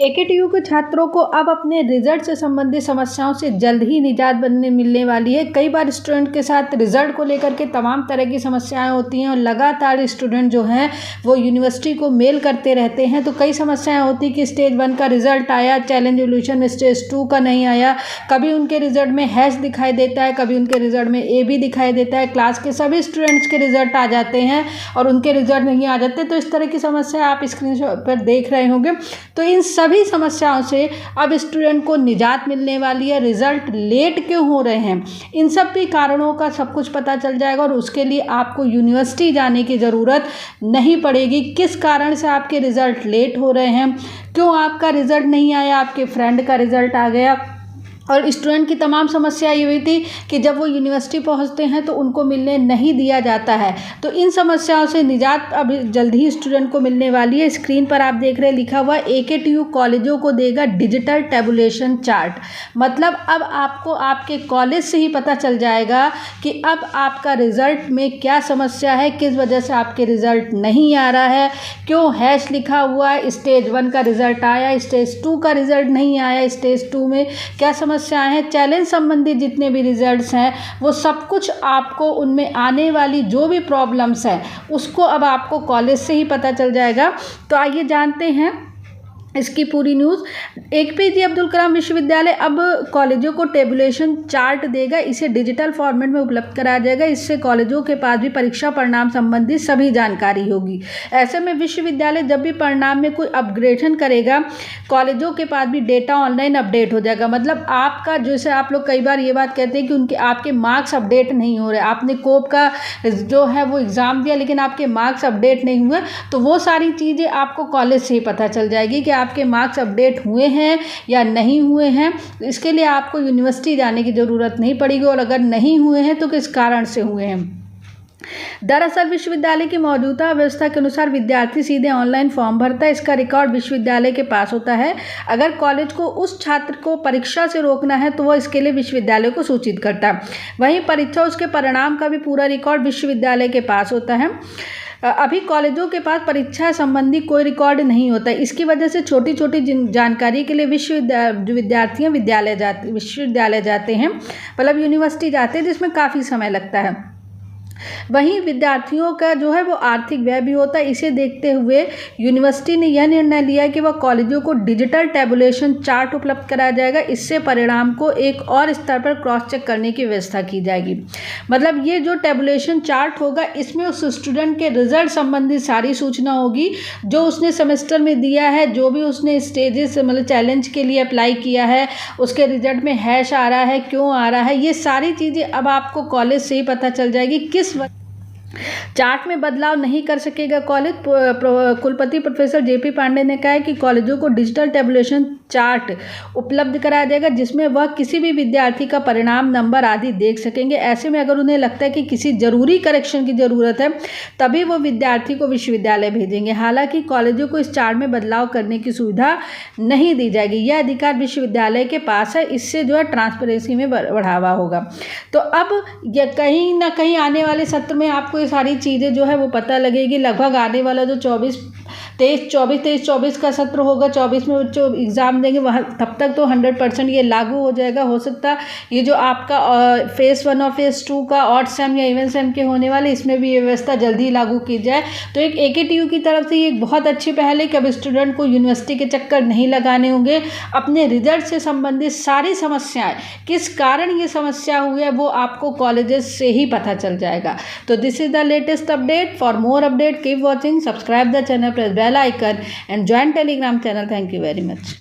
AKTU के छात्रों को अब अपने रिजल्ट से संबंधित समस्याओं से जल्द ही निजात मिलने वाली है। कई बार स्टूडेंट के साथ रिजल्ट को लेकर के तमाम तरह की समस्याएं होती हैं और लगातार स्टूडेंट जो हैं वो यूनिवर्सिटी को मेल करते रहते हैं। तो कई समस्याएं होती कि स्टेज 1 का रिजल्ट आया, चैलेंज सॉल्यूशन स्टेज 2 का नहीं आया, कभी उनके रिजल्ट में हैश दिखाई देता है, कभी उनके रिजल्ट में AB दिखाई देता है, क्लास के सभी स्टूडेंट्स के रिजल्ट आ जाते हैं और उनके रिजल्ट नहीं आ जाते। तो इस तरह की समस्या आप स्क्रीनशॉट पर देख रहे होंगे। तो इन सभी समस्याओं से अब स्टूडेंट को निजात मिलने वाली है। रिजल्ट लेट क्यों हो रहे हैं, इन सब भी कारणों का सब कुछ पता चल जाएगा और उसके लिए आपको यूनिवर्सिटी जाने की ज़रूरत नहीं पड़ेगी। किस कारण से आपके रिजल्ट लेट हो रहे हैं, क्यों आपका रिजल्ट नहीं आया, आपके फ्रेंड का रिजल्ट आ गया। और स्टूडेंट की तमाम समस्या ये हुई थी कि जब वो यूनिवर्सिटी पहुंचते हैं तो उनको मिलने नहीं दिया जाता है। तो इन समस्याओं से निजात अब जल्द ही स्टूडेंट को मिलने वाली है। स्क्रीन पर आप देख रहे हैं लिखा हुआ एकेटीयू कॉलेजों को देगा डिजिटल टेबुलेशन चार्ट। मतलब अब आपको आपके कॉलेज से ही पता चल जाएगा कि अब आपका रिज़ल्ट में क्या समस्या है, किस वजह से आपके रिज़ल्ट नहीं आ रहा है, क्यों हैश लिखा हुआ है, स्टेज 1 का रिज़ल्ट आया, स्टेज 2 का रिज़ल्ट नहीं आया, स्टेज 2 में क्या समस्याएं हैं, चैलेंज संबंधित जितने भी रिजल्ट्स हैं वो सब कुछ आपको उनमें आने वाली जो भी प्रॉब्लम्स हैं उसको अब आपको कॉलेज से ही पता चल जाएगा। तो आइए जानते हैं इसकी पूरी न्यूज़। APJ अब्दुल कलाम विश्वविद्यालय अब कॉलेजों को टेबुलेशन चार्ट देगा, इसे डिजिटल फॉर्मेट में उपलब्ध कराया जाएगा। इससे कॉलेजों के पास भी परीक्षा परिणाम संबंधी सभी जानकारी होगी। ऐसे में विश्वविद्यालय जब भी परिणाम में कोई अपग्रेडेशन करेगा, कॉलेजों के पास भी डेटा ऑनलाइन अपडेट हो जाएगा। मतलब आपका, जैसे आप लोग कई बार ये बात कहते हैं कि आपके मार्क्स अपडेट नहीं हो रहे, आपने कोप का जो है वो एग्ज़ाम दिया लेकिन आपके मार्क्स अपडेट नहीं हुए, तो वो सारी चीज़ें आपको कॉलेज से ही पता चल जाएगी कि आपके मार्क्स अपडेट हुए हैं या नहीं हुए हैं। इसके लिए आपको यूनिवर्सिटी जाने की ज़रूरत नहीं पड़ेगी और अगर नहीं हुए हैं तो किस कारण से हुए हैं। दरअसल विश्वविद्यालय की मौजूदा व्यवस्था के अनुसार विद्यार्थी सीधे ऑनलाइन फॉर्म भरता है, इसका रिकॉर्ड विश्वविद्यालय के पास होता है। अगर कॉलेज को उस छात्र को परीक्षा से रोकना है तो वह इसके लिए विश्वविद्यालय को सूचित करता है। वहीं परीक्षा उसके परिणाम का भी पूरा रिकॉर्ड विश्वविद्यालय के पास होता है। अभी कॉलेजों के पास परीक्षा संबंधी कोई रिकॉर्ड नहीं होता है। इसकी वजह से छोटी छोटी जानकारी के लिए विद्यार्थी विश्वविद्यालय जाते हैं, मतलब यूनिवर्सिटी जाते हैं, जिसमें काफ़ी समय लगता है। वहीं विद्यार्थियों का जो है वो आर्थिक व्यय भी होता है। इसे देखते हुए यूनिवर्सिटी ने यह निर्णय लिया कि वह कॉलेजों को डिजिटल टेबुलेशन चार्ट उपलब्ध कराया जाएगा। इससे परिणाम को एक और स्तर पर क्रॉस चेक करने की व्यवस्था की जाएगी। मतलब ये जो टेबुलेशन चार्ट होगा इसमें उस स्टूडेंट के रिजल्ट संबंधी सारी सूचना होगी, जो उसने सेमेस्टर में दिया है, जो भी उसने स्टेजेस मतलब चैलेंज के लिए अप्लाई किया है, उसके रिजल्ट में हैश आ रहा है, क्यों आ रहा है, ये सारी चीज़ें अब आपको कॉलेज से ही पता चल जाएगी। किस चार्ट में बदलाव नहीं कर सकेगा कॉलेज। कुलपति प्रोफेसर JP पांडे ने कहा है कि कॉलेजों को डिजिटल टेबुलेशन चार्ट उपलब्ध कराया जाएगा, जिसमें वह किसी भी विद्यार्थी का परिणाम, नंबर आदि देख सकेंगे। ऐसे में अगर उन्हें लगता है कि किसी ज़रूरी करेक्शन की ज़रूरत है तभी वो विद्यार्थी को विश्वविद्यालय भेजेंगे। हालांकि कॉलेजों को इस चार्ट में बदलाव करने की सुविधा नहीं दी जाएगी। यह अधिकार विश्वविद्यालय के पास है। इससे जो है ट्रांसपेरेंसी में बढ़ावा होगा। तो अब यह कहीं ना कहीं आने वाले सत्र में आपको ये सारी चीज़ें जो है वो पता लगेगी। लगभग आने वाला जो 23-24 का सत्र होगा, 24 में बच्चों एग्ज़ाम देंगे, वहाँ तब तक तो 100% ये लागू हो जाएगा। हो सकता है ये जो आपका फेज़ 1 और फेज़ 2 का ऑड सेम या इवन सेम के होने वाले, इसमें भी ये व्यवस्था जल्दी लागू की जाए। तो एक AKTU की तरफ से ये एक बहुत अच्छी पहल है कि अब स्टूडेंट को यूनिवर्सिटी के चक्कर नहीं लगाने होंगे। अपने रिजल्ट से संबंधित सारी समस्याएं, किस कारण ये समस्या हुई है, वो आपको कॉलेजेस से ही पता चल जाएगा। तो this is the latest update. For more update, keep watching, subscribe the channel, press bell icon and join Telegram channel. Thank you very much.